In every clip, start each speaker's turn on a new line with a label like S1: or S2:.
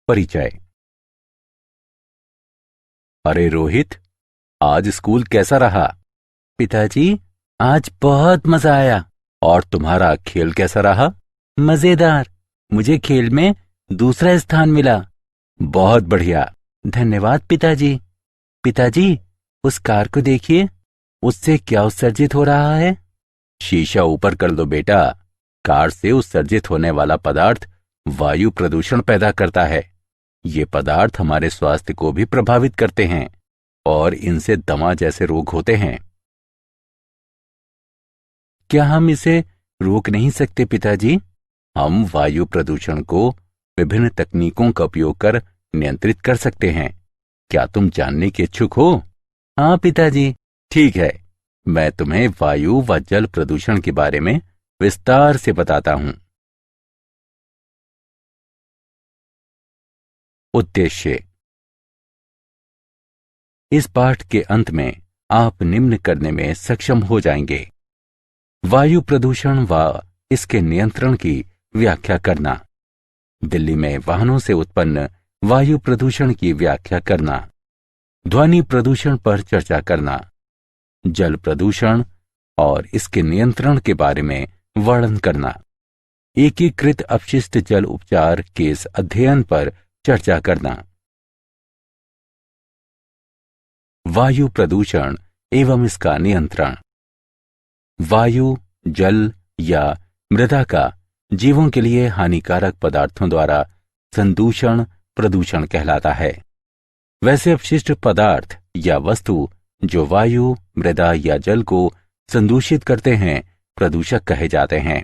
S1: परिचय। अरे रोहित, आज स्कूल कैसा रहा? पिताजी, आज बहुत मजा आया। और तुम्हारा खेल कैसा रहा? मजेदार। मुझे खेल में दूसरा स्थान मिला। बहुत बढ़िया। धन्यवाद पिताजी। पिताजी, उस कार को देखिए। उससे क्या उत्सर्जित हो रहा है? शीशा ऊपर कर दो बेटा। कार से उत्सर्जित होने वाला पदार्थ वायु प्रदूषण पैदा करता है। ये पदार्थ हमारे स्वास्थ्य को भी प्रभावित करते हैं और इनसे दमा जैसे रोग होते हैं। क्या हम इसे रोक नहीं सकते पिताजी? हम वायु प्रदूषण को विभिन्न तकनीकों का उपयोग कर नियंत्रित कर सकते हैं। क्या तुम जानने के इच्छुक हो? हाँ पिताजी। ठीक है, मैं तुम्हें वायु व जल प्रदूषण के बारे में विस्तार से बताता हूं। उद्देश्य। इस पाठ के अंत में आप निम्न करने में सक्षम हो जाएंगे: वायु प्रदूषण व इसके नियंत्रण की व्याख्या करना, दिल्ली में वाहनों से उत्पन्न वायु प्रदूषण की व्याख्या करना, ध्वनि प्रदूषण पर चर्चा करना, जल प्रदूषण और इसके नियंत्रण के बारे में वर्णन करना, एकीकृत अपशिष्ट जल उपचार केस अध्ययन पर चर्चा करना। वायु प्रदूषण एवं इसका नियंत्रण। वायु, जल या मृदा का जीवों के लिए हानिकारक पदार्थों द्वारा संदूषण प्रदूषण कहलाता है। वैसे अपशिष्ट पदार्थ या वस्तु जो वायु, मृदा या जल को संदूषित करते हैं प्रदूषक कहे जाते हैं।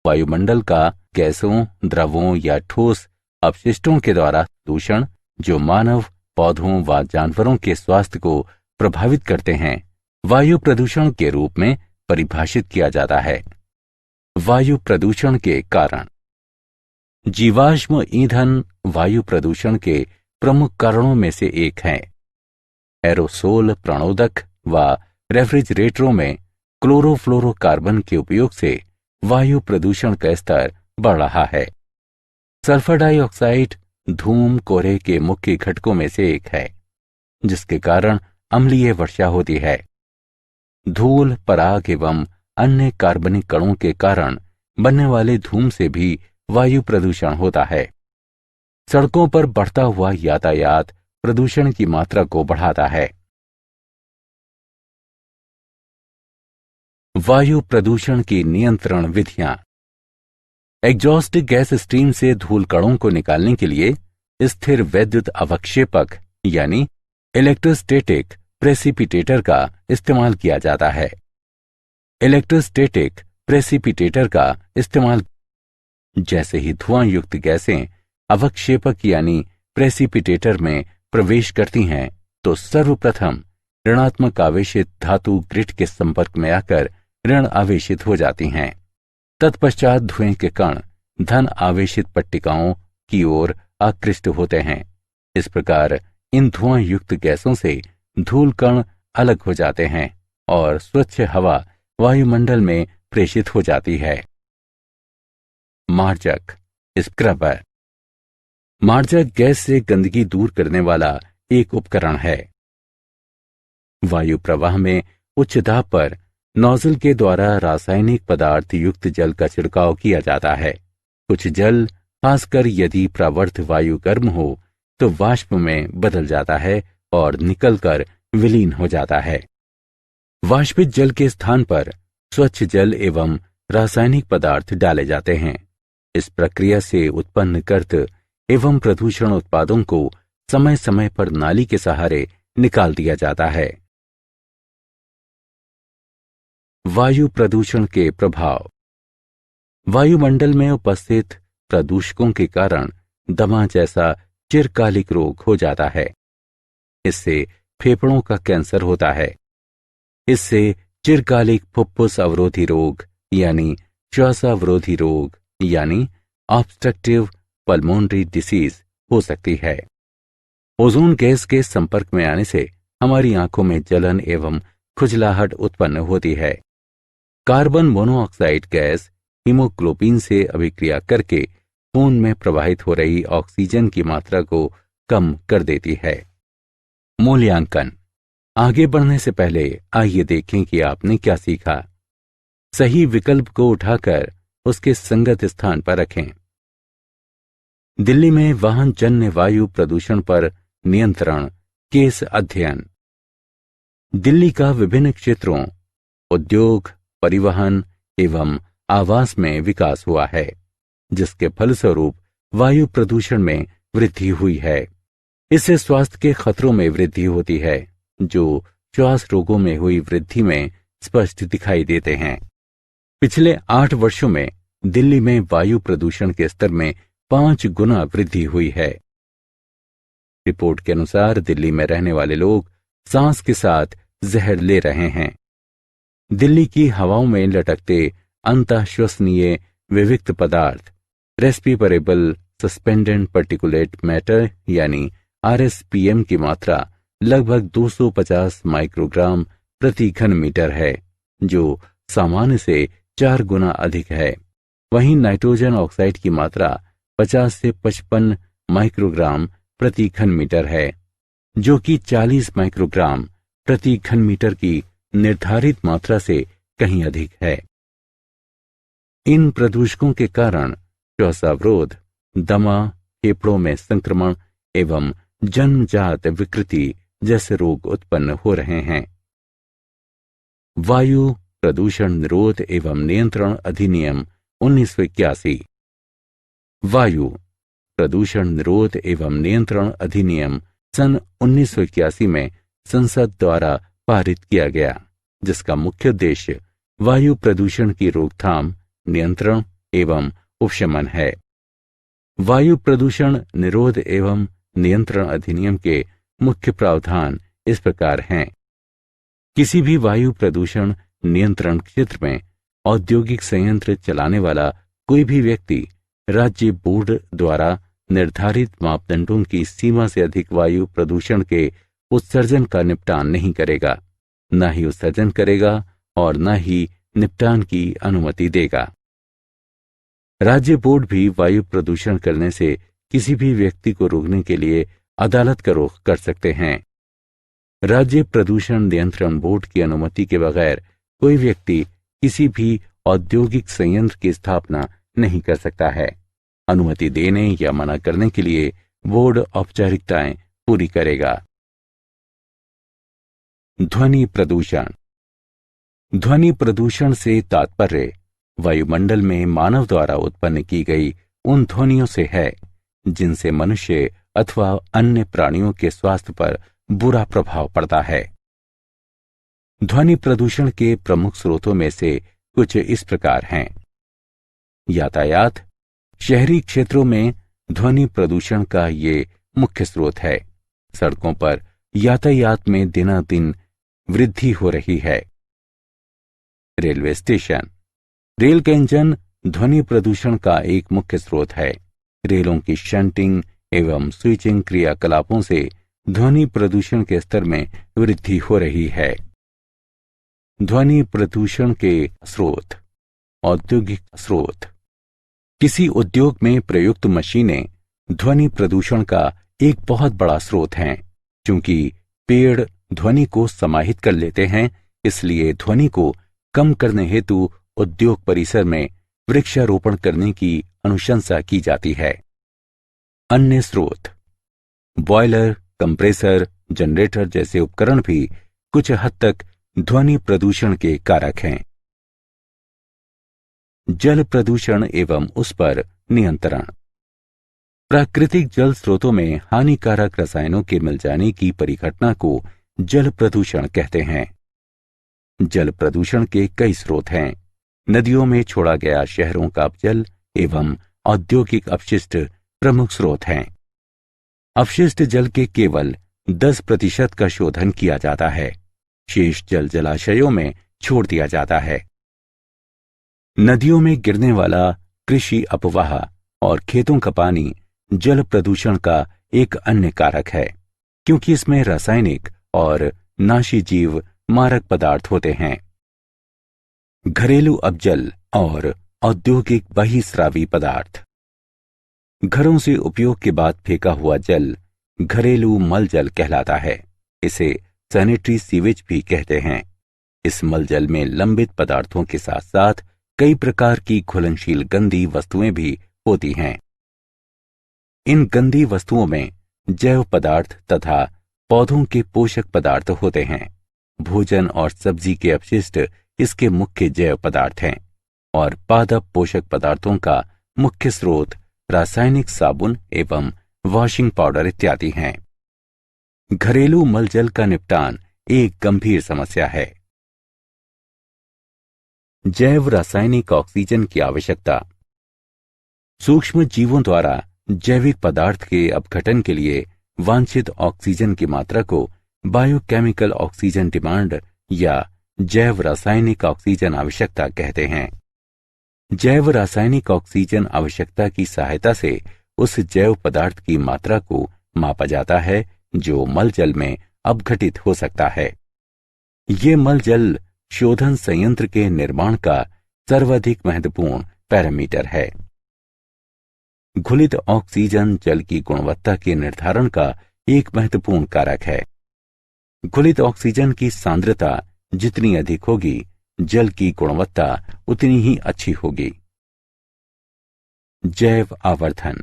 S1: वायुमंडल का गैसों, द्रवों या ठोस अपशिष्टों के द्वारा दूषण जो मानव, पौधों व जानवरों के स्वास्थ्य को प्रभावित करते हैं, वायु प्रदूषण के रूप में परिभाषित किया जाता है। वायु प्रदूषण के कारण। जीवाश्म ईंधन वायु प्रदूषण के प्रमुख कारणों में से एक है। एरोसोल प्रणोदक व रेफ्रिजरेटरों में क्लोरोफ्लोरोकार्बन के उपयोग से वायु प्रदूषण का स्तर बढ़ रहा है। सल्फर डाइऑक्साइड धूम कोहरे के मुख्य घटकों में से एक है, जिसके कारण अम्लीय वर्षा होती है। धूल, पराग एवं अन्य कार्बनिक कणों के कारण बनने वाले धूम से भी वायु प्रदूषण होता है। सड़कों पर बढ़ता हुआ यातायात प्रदूषण की मात्रा को बढ़ाता है। वायु प्रदूषण की नियंत्रण विधियां। एग्जॉस्ट गैस स्ट्रीम से धूल कणों को निकालने के लिए स्थिर वैद्युत अवक्षेपक यानी इलेक्ट्रोस्टैटिक प्रेसिपिटेटर का इस्तेमाल किया जाता है। इलेक्ट्रोस्टैटिक प्रेसिपिटेटर का इस्तेमाल जैसे ही धुआं युक्त गैसें अवक्षेपक यानी प्रेसिपिटेटर में प्रवेश करती हैं तो सर्वप्रथम ऋणात्मक आवेशित धातु ग्रिड के संपर्क में आकर ऋण आवेशित हो जाती हैं। तत्पश्चात धुएं के कण धन आवेशित पट्टिकाओं की ओर आकृष्ट होते हैं। इस प्रकार इन धुआं युक्त गैसों से धूल कण अलग हो जाते हैं और स्वच्छ हवा वायुमंडल में प्रेषित हो जाती है। मार्जक स्क्रबर। मार्जक गैस से गंदगी दूर करने वाला एक उपकरण है। वायु प्रवाह में उच्च दाब पर नोजल के द्वारा रासायनिक पदार्थ युक्त जल का छिड़काव किया जाता है। कुछ जल, खासकर यदि प्रावर्त वायु गर्म हो, तो वाष्प में बदल जाता है और निकलकर विलीन हो जाता है। वाष्पित जल के स्थान पर स्वच्छ जल एवं रासायनिक पदार्थ डाले जाते हैं। इस प्रक्रिया से उत्पन्न गर्द एवं प्रदूषण उत्पादों को समय समय पर नाली के सहारे निकाल दिया जाता है। वायु प्रदूषण के प्रभाव। वायुमंडल में उपस्थित प्रदूषकों के कारण दमा जैसा चिरकालिक रोग हो जाता है। इससे फेफड़ों का कैंसर होता है। इससे चिरकालिक फुफ्फुस अवरोधी रोग यानी श्वासावरोधी रोग यानी ऑब्स्ट्रक्टिव पल्मोनरी डिसीज हो सकती है। ओजोन गैस के संपर्क में आने से हमारी आंखों में जलन एवं खुजलाहट उत्पन्न होती है। कार्बन मोनोऑक्साइड गैस हीमोग्लोबिन से अभिक्रिया करके खून में प्रवाहित हो रही ऑक्सीजन की मात्रा को कम कर देती है। मूल्यांकन। आगे बढ़ने से पहले आइए देखें कि आपने क्या सीखा। सही विकल्प को उठाकर उसके संगत स्थान पर रखें। दिल्ली में वाहन जन्य वायु प्रदूषण पर नियंत्रण केस अध्ययन। दिल्ली का विभिन्न क्षेत्रों, उद्योग, परिवहन एवं आवास में विकास हुआ है, जिसके फलस्वरूप वायु प्रदूषण में वृद्धि हुई है। इससे स्वास्थ्य के खतरों में वृद्धि होती है, जो श्वास रोगों में हुई वृद्धि में स्पष्ट दिखाई देते हैं। पिछले 8 वर्षों में दिल्ली में वायु प्रदूषण के स्तर में 5 गुना वृद्धि हुई है। रिपोर्ट के अनुसार दिल्ली में रहने वाले लोग सांस के साथ जहर ले रहे हैं। दिल्ली की हवाओं में लटकते अंतःश्वसनीय विविक्त पदार्थ रेस्पिरेबल सस्पेंडेड पार्टिकुलेट मैटर यानी RSPM की मात्रा लगभग 250 माइक्रोग्राम प्रति घन मीटर है, जो सामान्य से 4 गुना अधिक है। वहीं नाइट्रोजन ऑक्साइड की मात्रा 50 से 55 माइक्रोग्राम प्रति घन मीटर है, जो कि 40 माइक्रोग्राम प्रति घन मीटर की निर्धारित मात्रा से कहीं अधिक है। इन प्रदूषकों के कारण श्वासावरोध, दमा, फेफड़ों में संक्रमण एवं जन्मजात विकृति जैसे रोग उत्पन्न हो रहे हैं। वायु प्रदूषण निरोध एवं नियंत्रण अधिनियम 1981। वायु प्रदूषण निरोध एवं नियंत्रण अधिनियम सन 1981 में संसद द्वारा पारित किया गया, जिसका मुख्य उद्देश्य वायु प्रदूषण की रोकथाम, नियंत्रण एवं उपशमन है। वायु प्रदूषण निरोध एवं नियंत्रण अधिनियम के मुख्य प्रावधान इस प्रकार हैं। किसी भी वायु प्रदूषण नियंत्रण क्षेत्र में औद्योगिक संयंत्र चलाने वाला कोई भी व्यक्ति राज्य बोर्ड द्वारा निर्धारित मापदंडों की सीमा से अधिक वायु प्रदूषण के उत्सर्जन का निपटान नहीं करेगा, न ही उत्सर्जन करेगा और न ही निपटान की अनुमति देगा। राज्य बोर्ड भी वायु प्रदूषण करने से किसी भी व्यक्ति को रोकने के लिए अदालत का रुख कर सकते हैं। राज्य प्रदूषण नियंत्रण बोर्ड की अनुमति के बगैर कोई व्यक्ति किसी भी औद्योगिक संयंत्र की स्थापना नहीं कर सकता है। अनुमति देने या मना करने के लिए बोर्ड औपचारिकताएं पूरी करेगा। ध्वनि प्रदूषण। ध्वनि प्रदूषण से तात्पर्य वायुमंडल में मानव द्वारा उत्पन्न की गई उन ध्वनियों से है जिनसे मनुष्य अथवा अन्य प्राणियों के स्वास्थ्य पर बुरा प्रभाव पड़ता है। ध्वनि प्रदूषण के प्रमुख स्रोतों में से कुछ इस प्रकार हैं। यातायात। शहरी क्षेत्रों में ध्वनि प्रदूषण का ये मुख्य स्रोत है। सड़कों पर यातायात में दिनादिन वृद्धि हो रही है। Railway station. रेल का इंजन ध्वनि प्रदूषण का एक मुख्य स्रोत है। रेलों की शंटिंग एवं स्विचिंग क्रियाकलापों से ध्वनि प्रदूषण के स्तर में वृद्धि हो रही है। ध्वनि प्रदूषण के स्रोत। औद्योगिक स्रोत। किसी उद्योग में प्रयुक्त मशीनें ध्वनि प्रदूषण का एक बहुत बड़ा स्रोत हैं। क्योंकि पेड़ ध्वनि को समाहित कर लेते हैं, इसलिए ध्वनि को कम करने हेतु उद्योग परिसर में वृक्षारोपण करने की अनुशंसा की जाती है। अन्य स्रोत। बॉयलर, कंप्रेसर, जनरेटर जैसे उपकरण भी कुछ हद तक ध्वनि प्रदूषण के कारक हैं। जल प्रदूषण एवं उस पर नियंत्रण। प्राकृतिक जल स्रोतों में हानिकारक रसायनों के मिल जाने की परिघटना को जल प्रदूषण कहते हैं। जल प्रदूषण के कई स्रोत हैं। नदियों में छोड़ा गया शहरों का जल एवं औद्योगिक अपशिष्ट प्रमुख स्रोत हैं। अपशिष्ट जल के केवल 10% का शोधन किया जाता है। शेष जल जलाशयों में छोड़ दिया जाता है। नदियों में गिरने वाला कृषि अपवाह और खेतों का पानी जल प्रदूषण का एक अन्य कारक है, क्योंकि इसमें रासायनिक और नाशी जीव मारक पदार्थ होते हैं। घरेलू अपजल और औद्योगिक बहिस्रावी पदार्थ। घरों से उपयोग के बाद फेंका हुआ जल घरेलू मल जल कहलाता है। इसे सैनिटरी सीवेज भी कहते हैं। इस मल जल में लंबित पदार्थों के साथ साथ कई प्रकार की घुलनशील गंदी वस्तुएं भी होती हैं। इन गंदी वस्तुओं में जैव पदार्थ तथा पौधों के पोषक पदार्थ होते हैं। भोजन और सब्जी के अपशिष्ट इसके मुख्य जैव पदार्थ हैं और पादप पोषक पदार्थों का मुख्य स्रोत रासायनिक साबुन एवं वॉशिंग पाउडर इत्यादि हैं। घरेलू मलजल का निपटान एक गंभीर समस्या है। जैव रासायनिक ऑक्सीजन की आवश्यकता। सूक्ष्म जीवों द्वारा जैविक पदार्थ के अपघटन के लिए वांछित ऑक्सीजन की मात्रा को बायोकेमिकल ऑक्सीजन डिमांड या जैव रासायनिक ऑक्सीजन आवश्यकता कहते हैं। जैव रासायनिक ऑक्सीजन आवश्यकता की सहायता से उस जैव पदार्थ की मात्रा को मापा जाता है जो मल जल में अपघटित हो सकता है। ये मल जल शोधन संयंत्र के निर्माण का सर्वाधिक महत्वपूर्ण पैरामीटर है। घुलित ऑक्सीजन जल की गुणवत्ता के निर्धारण का एक महत्वपूर्ण कारक है। घुलित ऑक्सीजन की सांद्रता जितनी अधिक होगी, जल की गुणवत्ता उतनी ही अच्छी होगी। जैव आवर्धन।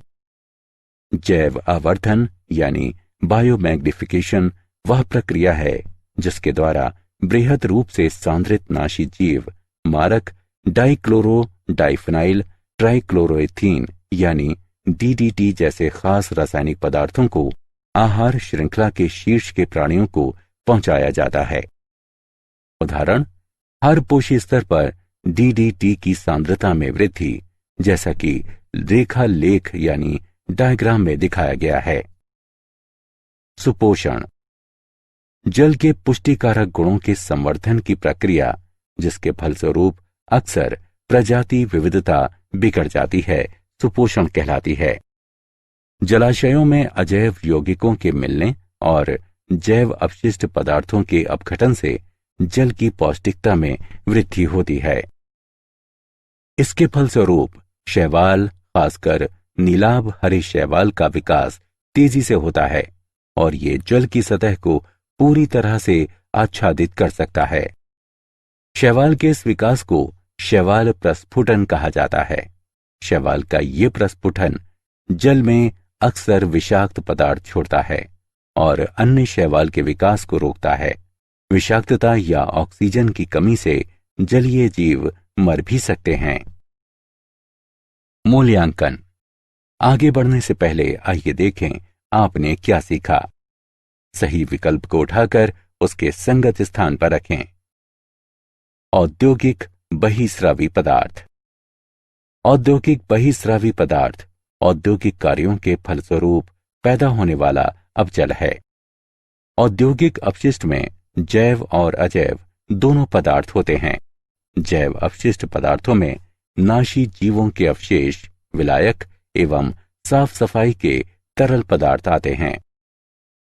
S1: जैव आवर्धन यानी बायोमैग्निफिकेशन वह प्रक्रिया है जिसके द्वारा बृहद रूप से सांद्रित नाशी जीव मारक डाइक्लोरो डाइफिनाइल ट्राइक्लोरोएथीन यानी डीडीटी जैसे खास रासायनिक पदार्थों को आहार श्रृंखला के शीर्ष के प्राणियों को पहुंचाया जाता है। उदाहरण, हर पोषी स्तर पर डीडीटी की सांद्रता में वृद्धि, जैसा कि रेखा लेख यानी डायग्राम में दिखाया गया है। सुपोषण। जल के पुष्टिकारक गुणों के संवर्धन की प्रक्रिया जिसके फलस्वरूप अक्सर प्रजाति विविधता बिगड़ जाती है, सुपोषण कहलाती है। जलाशयों में अजैव यौगिकों के मिलने और जैव अपशिष्ट पदार्थों के अपघटन से जल की पौष्टिकता में वृद्धि होती है। इसके फलस्वरूप शैवाल, खासकर नीलाभ हरे शैवाल का विकास तेजी से होता है और ये जल की सतह को पूरी तरह से आच्छादित कर सकता है। शैवाल के इस विकास को शैवाल प्रस्फुटन कहा जाता है। शैवाल का ये प्रस्फुटन जल में अक्सर विषाक्त पदार्थ छोड़ता है और अन्य शैवाल के विकास को रोकता है। विषाक्तता या ऑक्सीजन की कमी से जलीय जीव मर भी सकते हैं। मूल्यांकन। आगे बढ़ने से पहले आइए देखें आपने क्या सीखा। सही विकल्प को उठाकर उसके संगत स्थान पर रखें। औद्योगिक बहिस्रावी पदार्थ। औद्योगिक बहिस्रावी पदार्थ औद्योगिक कार्यों के फलस्वरूप पैदा होने वाला अपजल है। औद्योगिक अपशिष्ट में जैव और अजैव दोनों पदार्थ होते हैं। जैव अपशिष्ट पदार्थों में नाशी जीवों के अवशेष, विलायक एवं साफ सफाई के तरल पदार्थ आते हैं।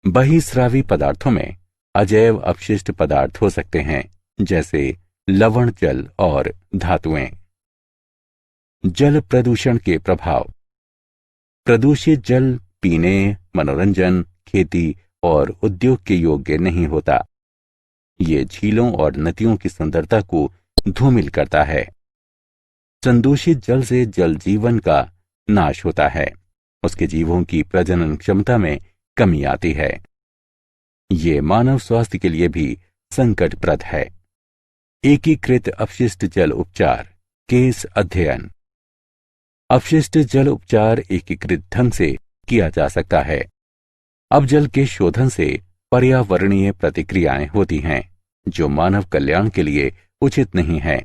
S1: बहिस्रावी पदार्थों में अजैव अपशिष्ट पदार्थ हो सकते हैं, जैसे लवण जल और धातुएं। जल प्रदूषण के प्रभाव। प्रदूषित जल पीने, मनोरंजन, खेती और उद्योग के योग्य नहीं होता। ये झीलों और नदियों की सुंदरता को धूमिल करता है। संदूषित जल से जल जीवन का नाश होता है। उसके जीवों की प्रजनन क्षमता में कमी आती है। ये मानव स्वास्थ्य के लिए भी संकटप्रद है। एकीकृत अपशिष्ट जल उपचार केस अध्ययन। अपशिष्ट जल उपचार एकीकृत ढंग से किया जा सकता है। अब जल के शोधन से पर्यावरणीय प्रतिक्रियाएं होती हैं जो मानव कल्याण के लिए उचित नहीं है।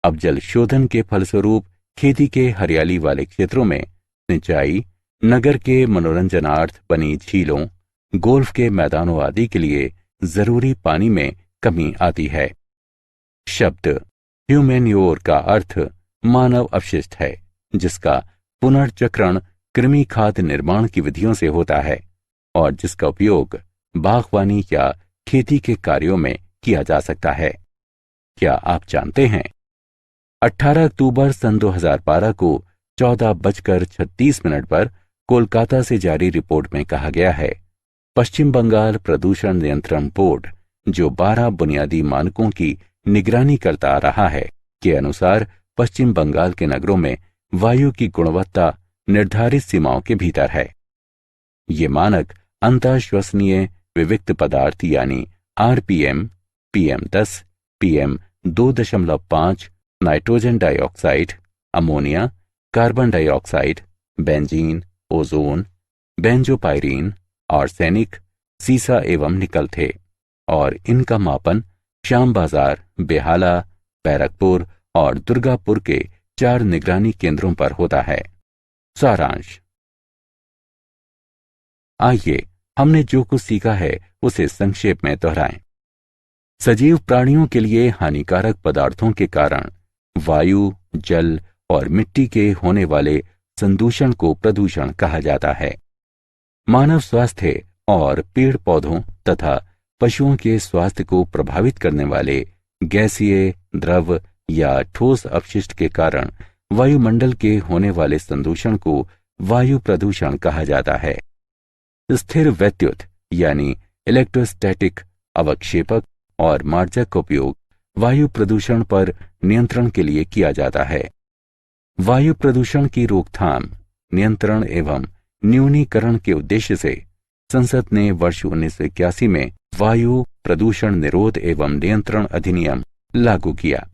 S1: अब जल शोधन के फलस्वरूप खेती के हरियाली वाले क्षेत्रों में सिंचाई, नगर के मनोरंजनार्थ बनी झीलों, गोल्फ के मैदानों आदि के लिए जरूरी पानी में कमी आती है। शब्द ह्यूमेन्योर का अर्थ मानव अपशिष्ट है, जिसका पुनर्चक्रण कृमि खाद निर्माण की विधियों से होता है और जिसका उपयोग बागवानी या खेती के कार्यों में किया जा सकता है। क्या आप जानते हैं 18 अक्टूबर सन 2012 को 14:36 पर कोलकाता से जारी रिपोर्ट में कहा गया है, पश्चिम बंगाल प्रदूषण नियंत्रण बोर्ड, जो 12 बुनियादी मानकों की निगरानी करता रहा है, के अनुसार पश्चिम बंगाल के नगरों में वायु की गुणवत्ता निर्धारित सीमाओं के भीतर है। ये मानक अंतःश्वसनीय विविक्त पदार्थ यानी RPM, PM10, PM2.5, nitrogen dioxide, ammonia, carbon dioxide, benzene, ozone, benzopyrene, arsenic, सीसा एवं निकल थे और इनका मापन श्याम बाजार, बेहाला, बैरकपुर और दुर्गापुर के 4 निगरानी केंद्रों पर होता है। सारांश। आइए हमने जो कुछ सीखा है उसे संक्षेप में दोहराएं। सजीव प्राणियों के लिए हानिकारक पदार्थों के कारण वायु, जल और मिट्टी के होने वाले संदूषण को प्रदूषण कहा जाता है। मानव स्वास्थ्य और पेड़ पौधों तथा पशुओं के स्वास्थ्य को प्रभावित करने वाले गैसीय, द्रव या ठोस अपशिष्ट के कारण वायुमंडल के होने वाले संदूषण को वायु प्रदूषण कहा जाता है। स्थिर वैद्युत यानी इलेक्ट्रोस्टैटिक अवक्षेपक और मार्जक का उपयोग वायु प्रदूषण पर नियंत्रण के लिए किया जाता है। वायु प्रदूषण की रोकथाम, नियंत्रण एवं न्यूनीकरण के उद्देश्य से संसद ने वर्ष 1981 में वायु प्रदूषण निरोध एवं नियंत्रण अधिनियम लागू किया।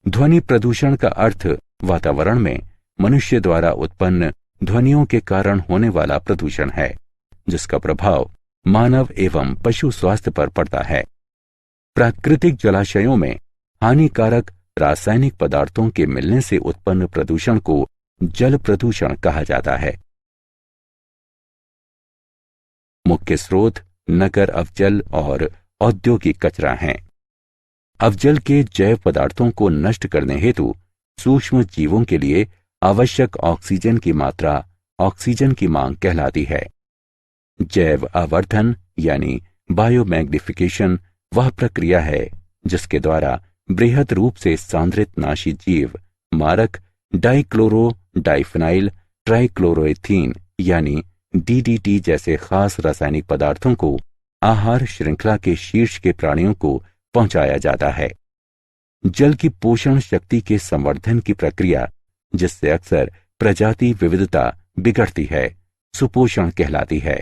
S1: ध्वनि प्रदूषण का अर्थ वातावरण में मनुष्य द्वारा उत्पन्न ध्वनियों के कारण होने वाला प्रदूषण है, जिसका प्रभाव मानव एवं पशु स्वास्थ्य पर पड़ता है। प्राकृतिक जलाशयों में हानिकारक रासायनिक पदार्थों के मिलने से उत्पन्न प्रदूषण को जल प्रदूषण कहा जाता है। मुख्य स्रोत नगर अवजल और औद्योगिक कचरा हैं। अवजल के जैव पदार्थों को नष्ट करने हेतु सूक्ष्म जीवों के लिए आवश्यक ऑक्सीजन की मात्रा ऑक्सीजन की मांग कहलाती है। जैव आवर्धन यानी बायोमैग्निफिकेशन वह प्रक्रिया है जिसके द्वारा बृहद रूप से सांद्रित नाशी जीव मारक डाइक्लोरो डाइफिनाइल ट्राइक्लोरोएथीन यानी DDT जैसे खास रासायनिक पदार्थों को आहार श्रृंखला के शीर्ष के प्राणियों को पहुंचाया जाता है। जल की पोषण शक्ति के संवर्धन की प्रक्रिया, जिससे अक्सर प्रजाति विविधता बिगड़ती है, सुपोषण कहलाती है।